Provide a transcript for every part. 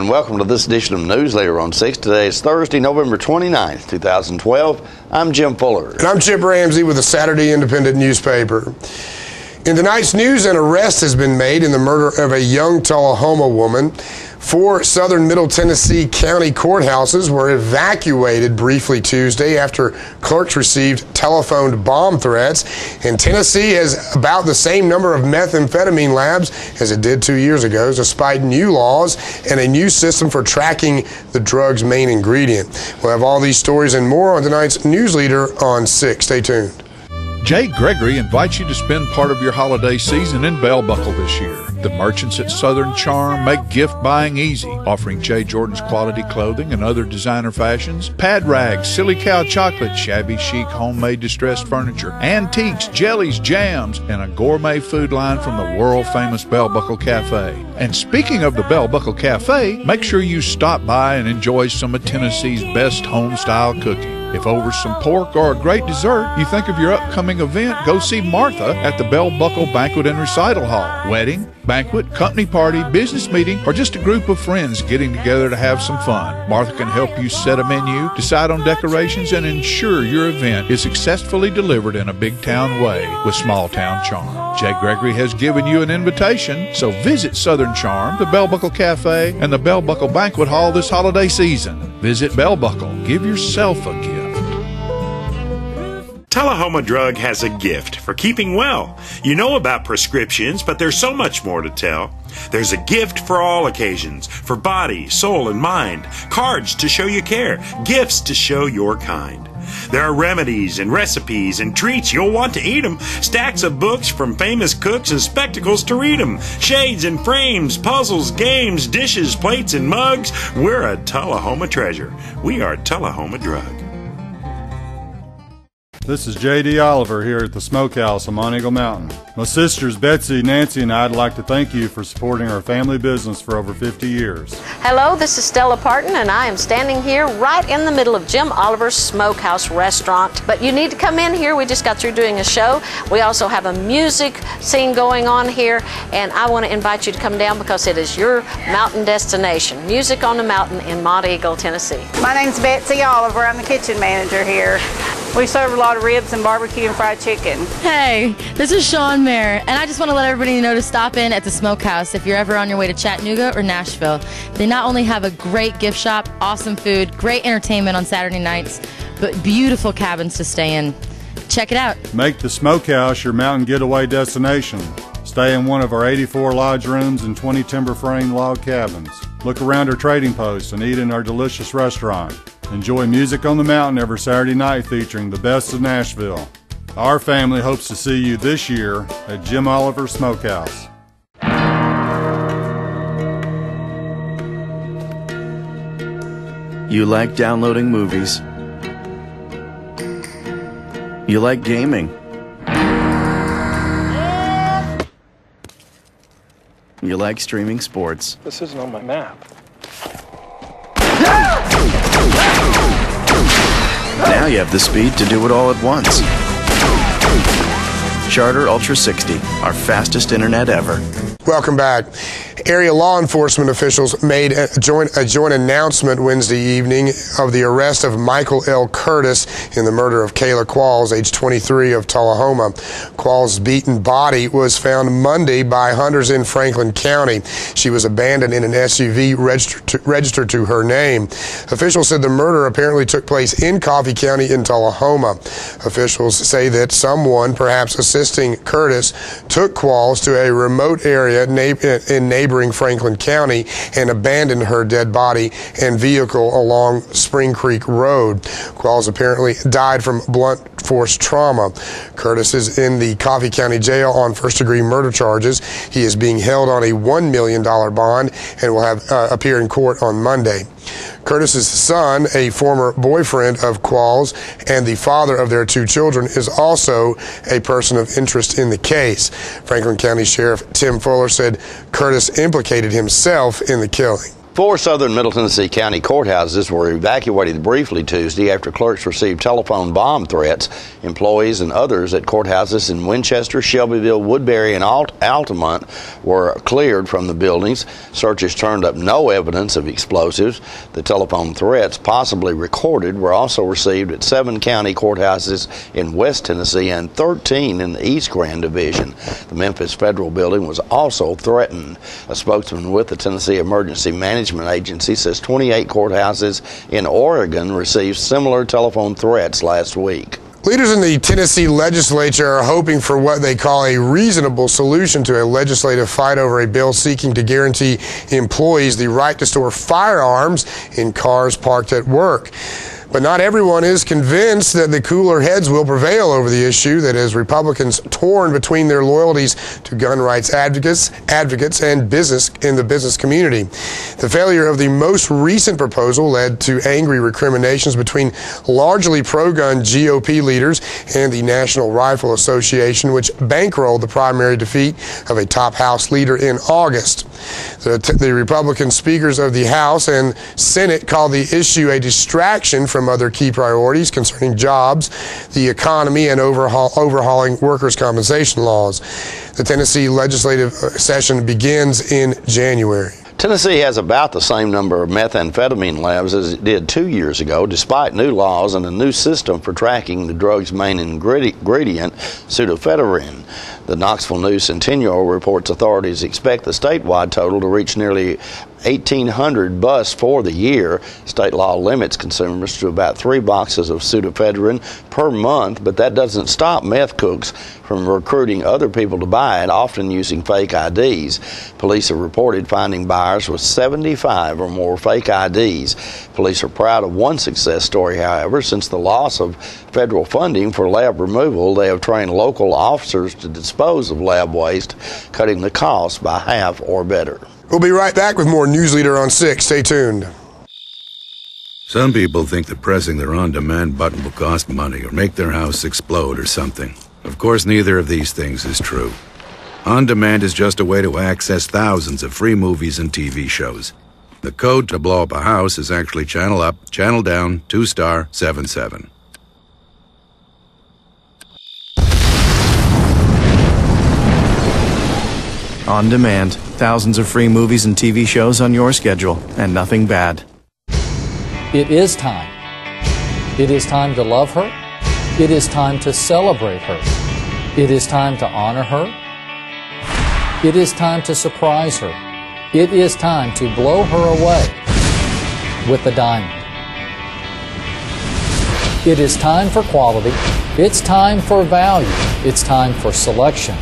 and welcome to this edition of Newsleader on 6. Today is Thursday, November 29th, 2012. I'm Jim Fuller. And I'm Chip Ramsey with the Saturday Independent newspaper. In tonight's news, an arrest has been made in the murder of a young Tullahoma woman. 4 southern Middle Tennessee county courthouses were evacuated briefly Tuesday after clerks received telephoned bomb threats. And Tennessee has about the same number of methamphetamine labs as it did 2 years ago, despite new laws and a new system for tracking the drug's main ingredient. We'll have all these stories and more on tonight's Newsleader on 6. Stay tuned. Jay Gregory invites you to spend part of your holiday season in Bell Buckle this year. The merchants at Southern Charm make gift buying easy, offering Jay Jordan's quality clothing and other designer fashions, pad rags, silly cow chocolate, shabby chic homemade distressed furniture, antiques, jellies, jams, and a gourmet food line from the world-famous Bell Buckle Cafe. And speaking of the Bell Buckle Cafe, make sure you stop by and enjoy some of Tennessee's best home-style cooking. If over some pork or a great dessert you think of your upcoming event, go see Martha at the Bell Buckle Banquet and Recital Hall. Wedding, banquet, company party, business meeting, or just a group of friends getting together to have some fun. Martha can help you set a menu, decide on decorations, and ensure your event is successfully delivered in a big town way with small town charm. Jay Gregory has given you an invitation, so visit Southern Charm, the Bell Buckle Cafe, and the Bell Buckle Banquet Hall this holiday season. Visit Bell Buckle. Give yourself a gift. Tullahoma Drug has a gift for keeping well. You know about prescriptions, but there's so much more to tell. There's a gift for all occasions, for body, soul, and mind. Cards to show you care, gifts to show your kind. There are remedies and recipes and treats, you'll want to eat them. Stacks of books from famous cooks and spectacles to read them. Shades and frames, puzzles, games, dishes, plates, and mugs. We're a Tullahoma treasure. We are Tullahoma Drug. This is J.D. Oliver here at the Smokehouse on Mont Eagle Mountain. My sisters Betsy, Nancy, and I'd like to thank you for supporting our family business for over 50 years. Hello, this is Stella Parton, and I am standing here right in the middle of Jim Oliver's Smokehouse restaurant. But you need to come in here. We just got through doing a show. We also have a music scene going on here, and I want to invite you to come down because it is your mountain destination. Music on the Mountain in Mont Eagle, Tennessee. My name's Betsy Oliver. I'm the kitchen manager here. We serve a lot of ribs and barbecue and fried chicken. Hey, this is Sean Mayer, and I just want to let everybody know to stop in at the Smokehouse if you're ever on your way to Chattanooga or Nashville. They not only have a great gift shop, awesome food, great entertainment on Saturday nights, but beautiful cabins to stay in. Check it out. Make the Smokehouse your mountain getaway destination. Stay in one of our 84 lodge rooms and 20 timber frame log cabins. Look around our trading posts and eat in our delicious restaurant. Enjoy music on the mountain every Saturday night featuring the best of Nashville. Our family hopes to see you this year at Jim Oliver Smokehouse. You like downloading movies. You like gaming. You like streaming sports. This isn't on my map. Now you have the speed to do it all at once. Charter Ultra 60, our fastest internet ever. Welcome back. Area law enforcement officials made a joint announcement Wednesday evening of the arrest of Michael L. Curtis in the murder of Kayla Qualls, age 23, of Tullahoma. Qualls' beaten body was found Monday by hunters in Franklin County. She was abandoned in an SUV registered to her name. Officials said the murder apparently took place in Coffee County in Tullahoma. Officials say that someone, perhaps assisting Curtis, took Qualls to a remote area in neighboring Franklin County and abandoned her dead body and vehicle along Spring Creek Road. Qualls apparently died from blunt force trauma. Curtis is in the Coffee County Jail on first-degree murder charges. He is being held on a $1 million bond and will appear in court on Monday. Curtis's son, a former boyfriend of Qualls and the father of their 2 children, is also a person of interest in the case. Franklin County Sheriff Tim Fuller said Curtis implicated himself in the killing. 4 southern Middle Tennessee County courthouses were evacuated briefly Tuesday after clerks received telephone bomb threats. Employees and others at courthouses in Winchester, Shelbyville, Woodbury, and Altamont were cleared from the buildings. Searchers turned up no evidence of explosives. The telephone threats, possibly recorded, were also received at 7 county courthouses in West Tennessee and 13 in the East Grand Division. The Memphis Federal Building was also threatened. A spokesman with the Tennessee Emergency Management Agency says 28 courthouses in Oregon received similar telephone threats last week. Leaders in the Tennessee legislature are hoping for what they call a reasonable solution to a legislative fight over a bill seeking to guarantee employees the right to store firearms in cars parked at work. But not everyone is convinced that the cooler heads will prevail over the issue that has Republicans torn between their loyalties to gun rights advocates and business in the business community. The failure of the most recent proposal led to angry recriminations between largely pro-gun GOP leaders and the National Rifle Association, which bankrolled the primary defeat of a top House leader in August. The Republican speakers of the House and Senate called the issue a distraction from other key priorities concerning jobs, the economy, and overhauling workers' compensation laws. The Tennessee legislative session begins in January. Tennessee has about the same number of methamphetamine labs as it did 2 years ago, despite new laws and a new system for tracking the drug's main ingredient, pseudoephedrine. The Knoxville News Centennial reports authorities expect the statewide total to reach nearly 1,800 busts for the year. State law limits consumers to about 3 boxes of pseudoephedrine per month, but that doesn't stop meth cooks from recruiting other people to buy it, often using fake IDs. Police have reported finding buyers with 75 or more fake IDs. Police are proud of one success story, however. Since the loss of federal funding for lab removal, they have trained local officers to dispose of lab waste, cutting the cost by half or better. We'll be right back with more Newsleader on 6. Stay tuned. Some people think that pressing their on-demand button will cost money or make their house explode or something. Of course, neither of these things is true. On-demand is just a way to access thousands of free movies and TV shows. The code to blow up a house is actually channel up, channel down, 2*77. On demand, thousands of free movies and TV shows on your schedule, and nothing bad. It is time. It is time to love her. It is time to celebrate her. It is time to honor her. It is time to surprise her. It is time to blow her away with a diamond. It is time for quality. It's time for value. It's time for selection.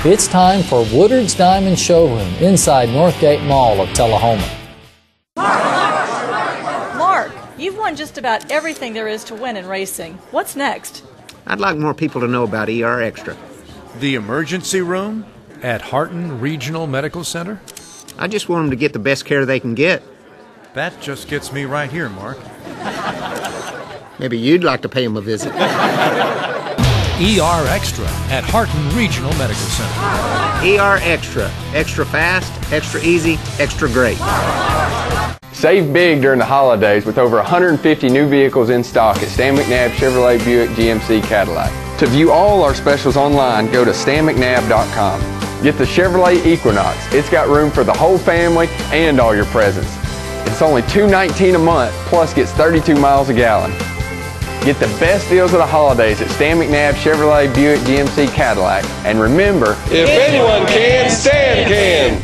It's time for Woodard's Diamond Showroom inside Northgate Mall of Tullahoma. Mark, you've won just about everything there is to win in racing. What's next? I'd like more people to know about ER Extra. The emergency room at Harton Regional Medical Center? I just want them to get the best care they can get. That just gets me right here, Mark. Maybe you'd like to pay them a visit. ER Extra at Harton Regional Medical Center. ER Extra. Extra fast, extra easy, extra great. Save big during the holidays with over 150 new vehicles in stock at Stan McNabb Chevrolet Buick GMC Cadillac. To view all our specials online, go to stanmcnabb.com. Get the Chevrolet Equinox. It's got room for the whole family and all your presents. It's only $219 a month, plus gets 32 miles a gallon. Get the best deals of the holidays at Stan McNabb Chevrolet Buick GMC Cadillac. And remember, if anyone can, Stan can.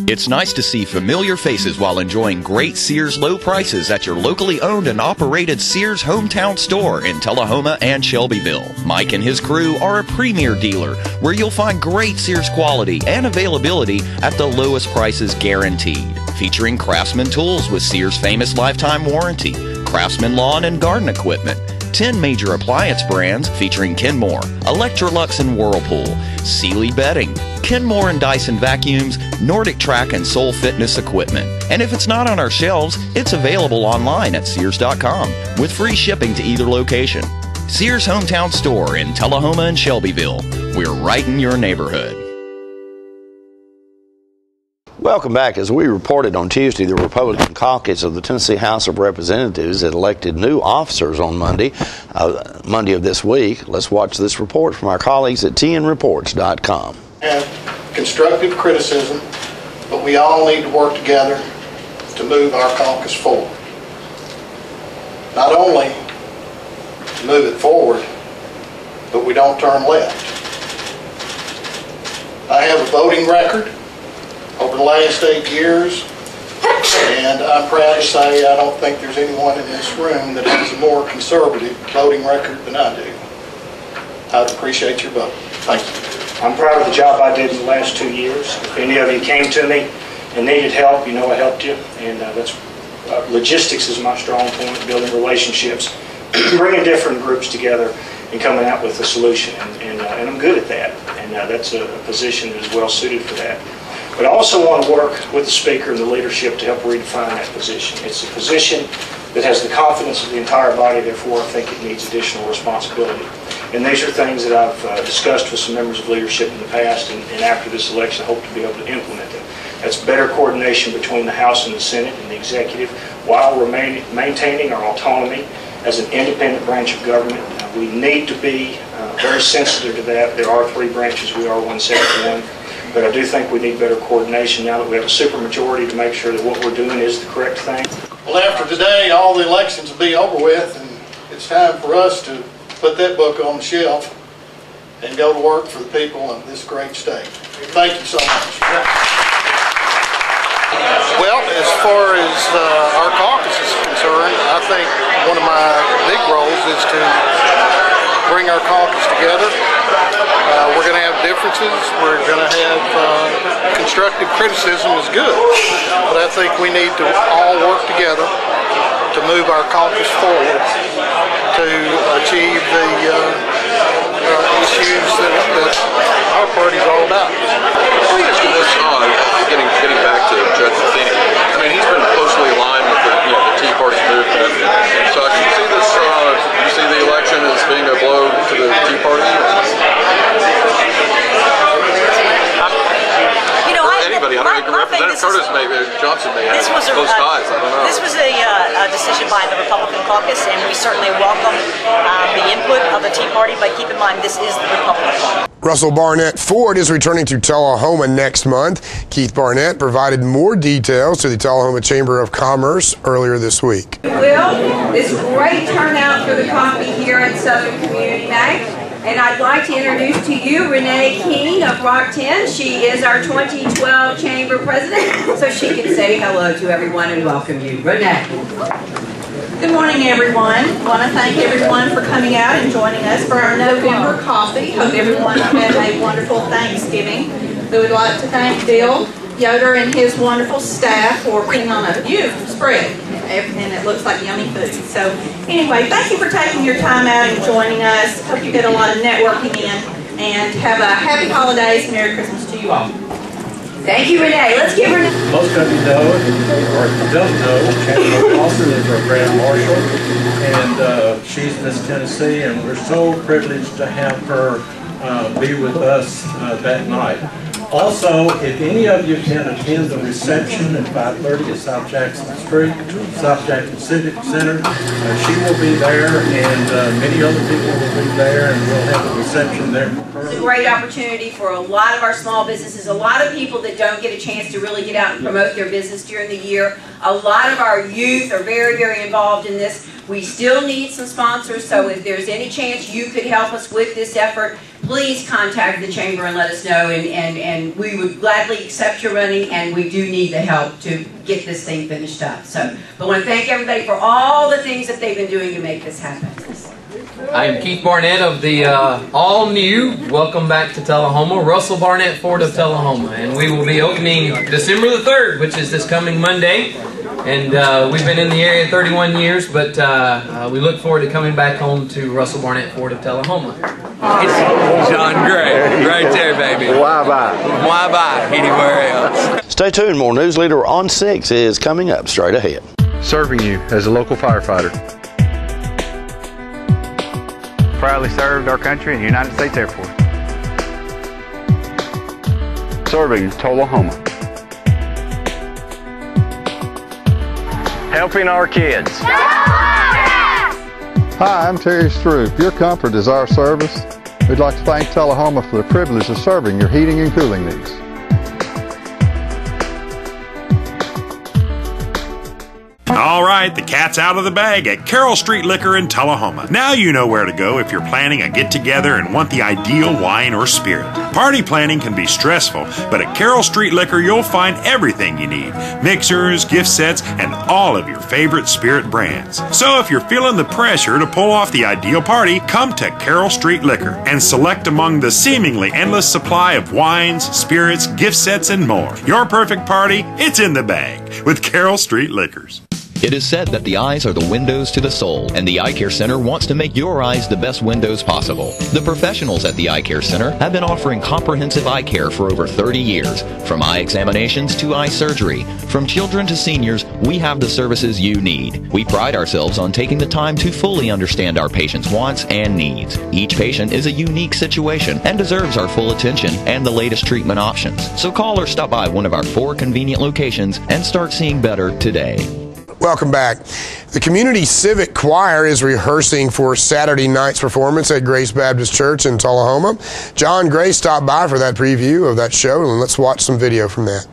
It's nice to see familiar faces while enjoying great Sears low prices at your locally owned and operated Sears hometown store in Tullahoma and Shelbyville. Mike and his crew are a premier dealer where you'll find great Sears quality and availability at the lowest prices guaranteed. Featuring Craftsman tools with Sears' famous lifetime warranty, Craftsman lawn and garden equipment, 10 major appliance brands featuring Kenmore, Electrolux and Whirlpool, Sealy bedding, Kenmore and Dyson vacuums, Nordic Track and Soul Fitness equipment. And if it's not on our shelves, it's available online at Sears.com with free shipping to either location. Sears Hometown Store in Tullahoma and Shelbyville. We're right in your neighborhood. Welcome back. As we reported on Tuesday, the Republican caucus of the Tennessee House of Representatives had elected new officers on Monday of this week. Let's watch this report from our colleagues at tnreports.com. Have constructive criticism, but we all need to work together to move our caucus forward. Not only to move it forward, but we don't turn left. I have a voting record over the last 8 years, and I'm proud to say I don't think there's anyone in this room that has a more conservative voting record than I do. I'd appreciate your vote. Thank you. I'm proud of the job I did in the last 2 years. If any of you came to me and needed help, you know I helped you, and logistics is my strong point, building relationships, bringing different groups together and coming out with a solution, and I'm good at that, and that's a position that is well suited for that. But I also want to work with the Speaker and the leadership to help redefine that position. It's a position that has the confidence of the entire body, therefore I think it needs additional responsibility. And these are things that I've discussed with some members of leadership in the past, and after this election I hope to be able to implement them. That's better coordination between the House and the Senate and the Executive while maintaining our autonomy as an independent branch of government. We need to be very sensitive to that. There are 3 branches, we are 171. But I do think we need better coordination now that we have a supermajority to make sure that what we're doing is the correct thing. Well, after today, all the elections will be over with, and it's time for us to put that book on the shelf and go to work for the people of this great state. Thank you so much. Well, as far as our caucus is concerned, I think one of my big roles is to bring our caucus together. We're going to have differences. We're going to have constructive criticism is good. But I think we need to all work together to move our caucus forward to achieve the issues that our party's all about. Getting back to Judge Matheny, I mean, he's been closely aligned with the Tea Party movement. So can you see this? You see the election as being a blow to the Tea Party? Anybody? I don't know. Representative Curtis Johnson may have close ties. I don't know. This was a decision by the Republican caucus, and we certainly welcome the input of the Tea Party, but keep in mind this is the Republican Party. Russell Barnett Ford is returning to Tullahoma next month. Keith Barnett provided more details to the Tullahoma Chamber of Commerce earlier this week. Well, it's great turnout for the coffee here at Southern Community Bank. And I'd like to introduce to you Renee King of Rock 10. She is our 2012 Chamber President, so she can say hello to everyone and welcome you. Renee. Good morning, everyone. I want to thank everyone for coming out and joining us for our November coffee. Hope everyone had a wonderful Thanksgiving. We would like to thank Bill Yoder and his wonderful staff for putting on a beautiful spread. And it looks like yummy food. So anyway, thank you for taking your time out and joining us. Hope you get a lot of networking in, and have a happy holidays and Merry Christmas to you all. Thank you, Renee. Let's give her. Most of you know, or if you don't know, Chandler Lawson is our Grand Marshal, and she's Miss Tennessee, and we're so privileged to have her be with us that night. Also, if any of you can attend the reception at 5:30 at South Jackson Street, South Jackson Civic Center, she will be there, and many other people will be there, and we'll have a reception there for her. It's a great opportunity for a lot of our small businesses, a lot of people that don't get a chance to really get out and promote their business during the year. A lot of our youth are very, very involved in this. We still need some sponsors, so if there's any chance you could help us with this effort, please contact the Chamber and let us know, and we would gladly accept your money, and we do need the help to get this thing finished up. So, but I want to thank everybody for all the things that they've been doing to make this happen. I am Keith Barnett of the all-new, welcome back to Tullahoma, Russell Barnett Ford of Tullahoma, and we will be opening December the 3rd, which is this coming Monday. And we've been in the area 31 years, but we look forward to coming back home to Russell Barnett Ford of Tullahoma. It's John Gray, right there, baby. Why buy anywhere else? Stay tuned. More Newsleader on 6 is coming up straight ahead. Serving you as a local firefighter. Proudly served our country in the United States Air Force. Serving Tullahoma. helping our kids. Hi, I'm Terry Stroop. Your comfort is our service. We'd like to thank Tullahoma for the privilege of serving your heating and cooling needs. All right, the cat's out of the bag at Carroll Street Liquor in Tullahoma. Now you know where to go if you're planning a get-together and want the ideal wine or spirit. Party planning can be stressful, but at Carroll Street Liquor you'll find everything you need. Mixers, gift sets, and all of your favorite spirit brands. So if you're feeling the pressure to pull off the ideal party, come to Carroll Street Liquor and select among the seemingly endless supply of wines, spirits, gift sets, and more. Your perfect party, it's in the bag with Carroll Street Liquors. It is said that the eyes are the windows to the soul, and the Eye Care Center wants to make your eyes the best windows possible. The professionals at the Eye Care Center have been offering comprehensive eye care for over 30 years. From eye examinations to eye surgery, from children to seniors, we have the services you need. We pride ourselves on taking the time to fully understand our patients' wants and needs. Each patient is a unique situation and deserves our full attention and the latest treatment options. So call or stop by one of our 4 convenient locations and start seeing better today. Welcome back. The Community Civic Choir is rehearsing for Saturday night's performance at Grace Baptist Church in Tullahoma. John Gray stopped by for that preview of that show, and let's watch some video from that.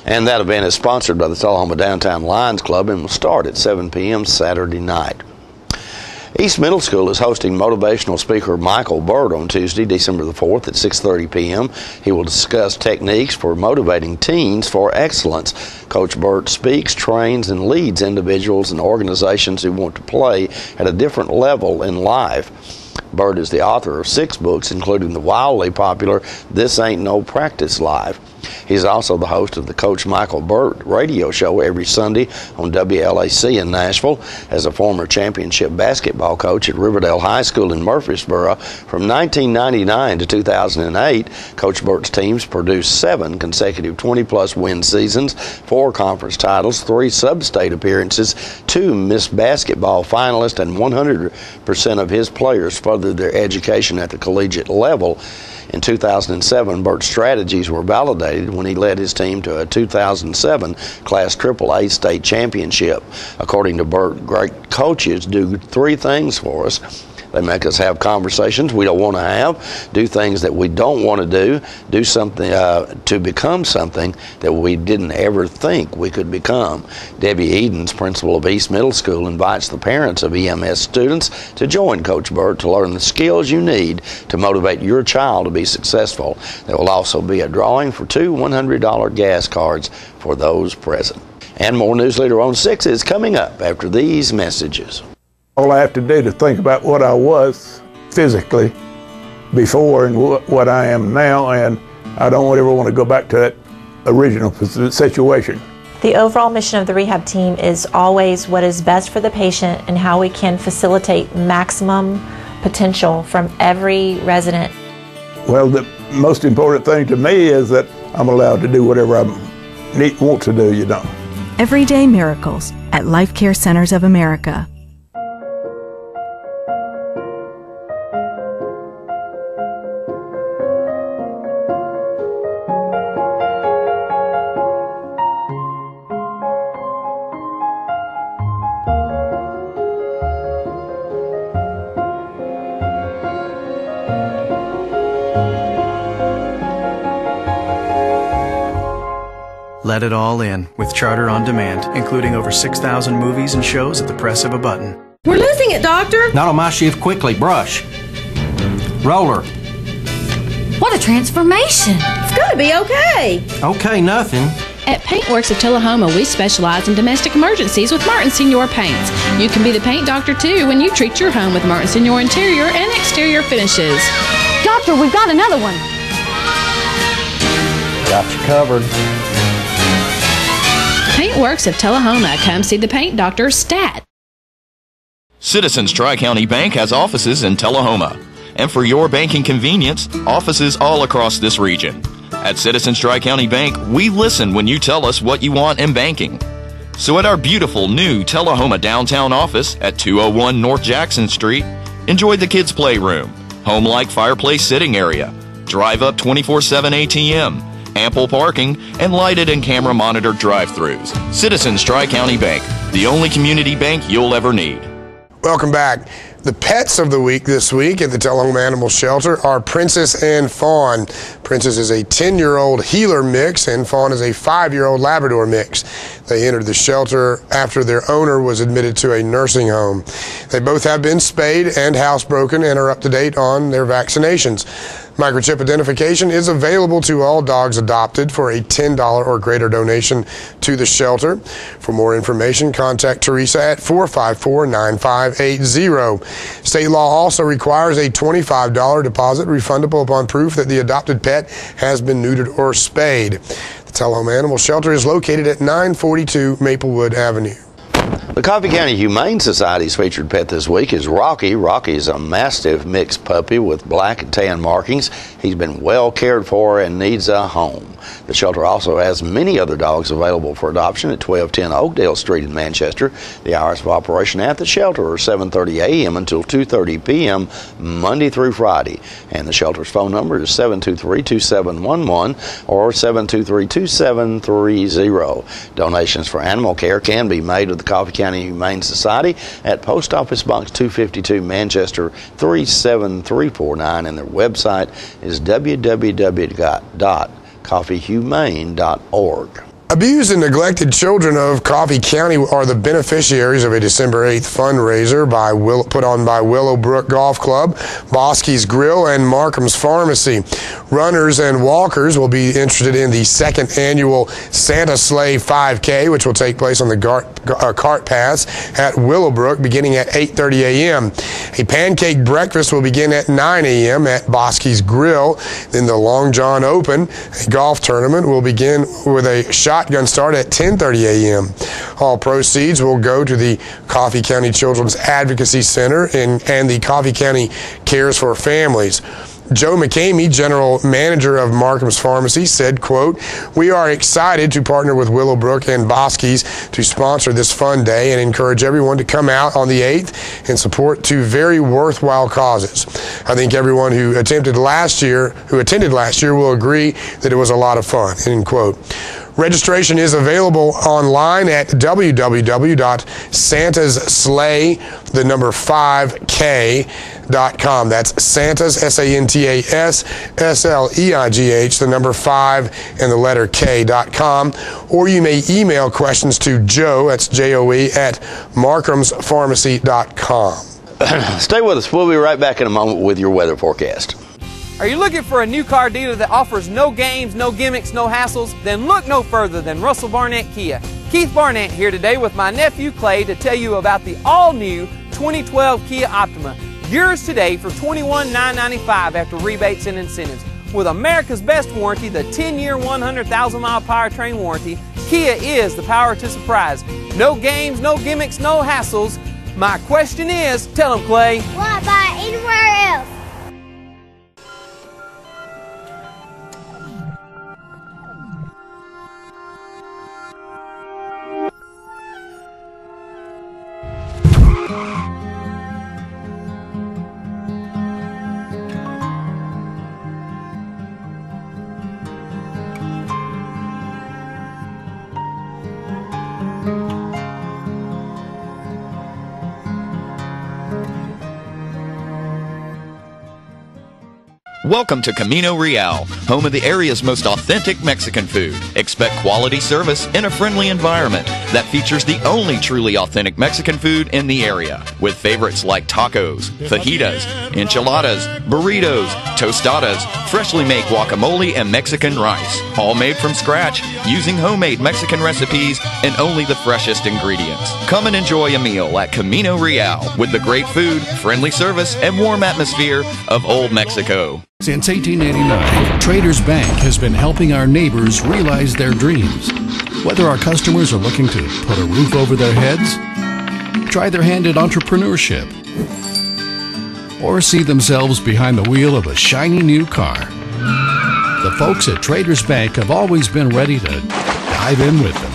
And that event is sponsored by the Tullahoma Downtown Lions Club and will start at 7 p.m. Saturday night. East Middle School is hosting motivational speaker Michael Bird on Tuesday, December the 4th at 6:30 p.m. He will discuss techniques for motivating teens for excellence. Coach Bird speaks, trains, and leads individuals and organizations who want to play at a different level in life. Bird is the author of 6 books, including the wildly popular This Ain't No Practice Life. He's also the host of the Coach Michael Burt radio show every Sunday on WLAC in Nashville. As a former championship basketball coach at Riverdale High School in Murfreesboro from 1999 to 2008, Coach Burt's teams produced 7 consecutive 20-plus win seasons, 4 conference titles, 3 sub-state appearances, 2 Miss Basketball finalists, and 100% of his players furthered their education at the collegiate level. In 2007, Burt's strategies were validated when he led his team to a 2007 Class AAA state championship. According to Burt, great coaches do 3 things for us. They make us have conversations we don't want to have, do things that we don't want to do something to become something that we didn't ever think we could become. Debbie Edens, principal of East Middle School, invites the parents of EMS students to join Coach Burt to learn the skills you need to motivate your child to be successful. There will also be a drawing for 2 $100 gas cards for those present. And more Newsleader on 6 is coming up after these messages. All I have to do to think about what I was physically before and what I am now, and I don't ever want to go back to that original situation. The overall mission of the rehab team is always what is best for the patient and how we can facilitate maximum potential from every resident. Well, the most important thing to me is that I'm allowed to do whatever I want to do, you know. Everyday miracles at Life Care Centers of America. Let it all in with Charter on Demand, including over 6,000 movies and shows at the press of a button. We're losing it, Doctor! Not on my shift. Quickly, brush. Roller. What a transformation! It's gonna be okay! Okay, nothing. At Paintworks of Tullahoma, we specialize in domestic emergencies with Martin Senior Paints. You can be the paint doctor too when you treat your home with Martin Senior interior and exterior finishes. Doctor, we've got another one! Got you covered. Paintworks of Tullahoma. Come see the paint doctor, Stat. Citizens Tri-County Bank has offices in Tullahoma. And for your banking convenience, offices all across this region. At Citizens Tri-County Bank, we listen when you tell us what you want in banking. So at our beautiful new Tullahoma downtown office at 201 North Jackson Street, enjoy the kids' playroom, home-like fireplace sitting area, drive-up 24/7 ATM, ample parking, and lighted and camera-monitored drive-thrus. Citizens Tri-County Bank, the only community bank you'll ever need. Welcome back. The pets of the week this week at the Tullahoma Animal Shelter are Princess and Fawn. Princess is a 10-year-old Heeler mix, and Fawn is a 5-year-old Labrador mix. They entered the shelter after their owner was admitted to a nursing home. They both have been spayed and housebroken and are up to date on their vaccinations. Microchip identification is available to all dogs adopted for a $10 or greater donation to the shelter. For more information, contact Teresa at 454-9580. State law also requires a $25 deposit refundable upon proof that the adopted pet has been neutered or spayed. The Tullahoma Animal Shelter is located at 942 Maplewood Avenue. The Coffee County Humane Society's featured pet this week is Rocky. Rocky is a Mastiff mixed puppy with black and tan markings. He's been well cared for and needs a home. The shelter also has many other dogs available for adoption at 1210 Oakdale Street in Manchester. The hours of operation at the shelter are 7:30 a.m. until 2:30 p.m. Monday through Friday. And the shelter's phone number is 723-2711 or 723-2730. Donations for animal care can be made to the Coffee County Humane Society at Post Office Box 252, Manchester 37349, and their website is www.coffeehumane.org. Abused and neglected children of Coffee County are the beneficiaries of a December 8th fundraiser put on by Willowbrook Golf Club, Bosky's Grill, and Markham's Pharmacy. Runners and walkers will be interested in the second annual Santa Sleigh 5K, which will take place on the cart paths at Willowbrook beginning at 8:30 a.m. A pancake breakfast will begin at 9 a.m. at Bosky's Grill. Then the Long John Open, a golf tournament, will begin with a shotgun start at 10:30 a.m. All proceeds will go to the Coffee County Children's Advocacy Center and the Coffee County Cares for Families. Joe McCamey, General Manager of Markham's Pharmacy, said, quote, "We are excited to partner with Willowbrook and Bosky's to sponsor this fun day and encourage everyone to come out on the 8th and support two very worthwhile causes. I think everyone who attended last year will agree that it was a lot of fun," end quote. Registration is available online at www.santasleigh5k.com. That's Santas, SANTASSLEIGH, 5 and the letter K.com. Or you may email questions to Joe, that's JOE, at markhamspharmacy.com. Stay with us. We'll be right back in a moment with your weather forecast. Are you looking for a new car dealer that offers no games, no gimmicks, no hassles? Then look no further than Russell Barnett Kia. Keith Barnett here today with my nephew Clay to tell you about the all-new 2012 Kia Optima. Yours today for $21,995 after rebates and incentives. With America's best warranty, the 10-year, 100,000-mile powertrain warranty, Kia is the power to surprise. No games, no gimmicks, no hassles. My question is, tell them, Clay. Why buy anywhere else? Welcome to Camino Real, home of the area's most authentic Mexican food. Expect quality service in a friendly environment that features the only truly authentic Mexican food in the area, with favorites like tacos, fajitas, enchiladas, burritos, tostadas, freshly made guacamole, and Mexican rice, all made from scratch using homemade Mexican recipes and only the freshest ingredients. Come and enjoy a meal at Camino Real with the great food, friendly service, and warm atmosphere of Old Mexico. Since 1889, Traders Bank has been helping our neighbors realize their dreams. Whether our customers are looking to put a roof over their heads, try their hand at entrepreneurship, or see themselves behind the wheel of a shiny new car, the folks at Traders Bank have always been ready to dive in with them.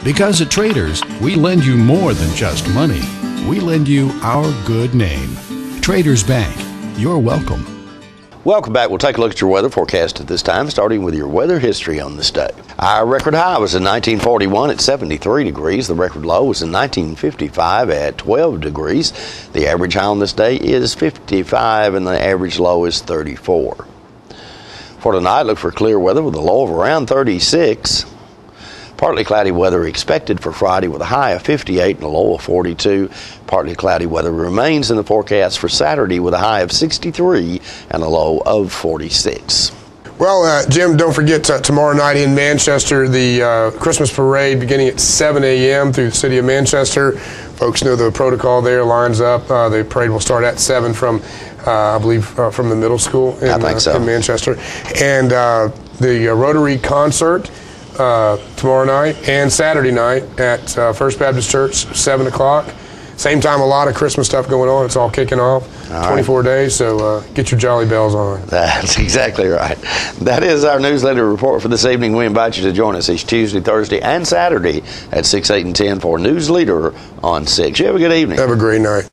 Because at Traders, we lend you more than just money. We lend you our good name. Traders Bank, you're welcome. Welcome back. We'll take a look at your weather forecast at this time, starting with your weather history on this day. Our record high was in 1941 at 73 degrees. The record low was in 1955 at 12 degrees. The average high on this day is 55 and the average low is 34. For tonight, look for clear weather with a low of around 36. Partly cloudy weather expected for Friday with a high of 58 and a low of 42. Partly cloudy weather remains in the forecast for Saturday with a high of 63 and a low of 46. Well, Jim, don't forget tomorrow night in Manchester, the Christmas parade beginning at 7 a.m. through the city of Manchester. Folks know the protocol there lines up. The parade will start at 7 from, I believe, from the middle school in Manchester. And the Rotary concert tomorrow night and Saturday night at First Baptist Church, 7 o'clock. Same time, a lot of Christmas stuff going on. It's all kicking off, 24 days, so get your jolly bells on. That's exactly right. That is our newsletter report for this evening. We invite you to join us each Tuesday, Thursday, and Saturday at 6, 8, and 10 for Newsleader on 6. You have a good evening. Have a great night.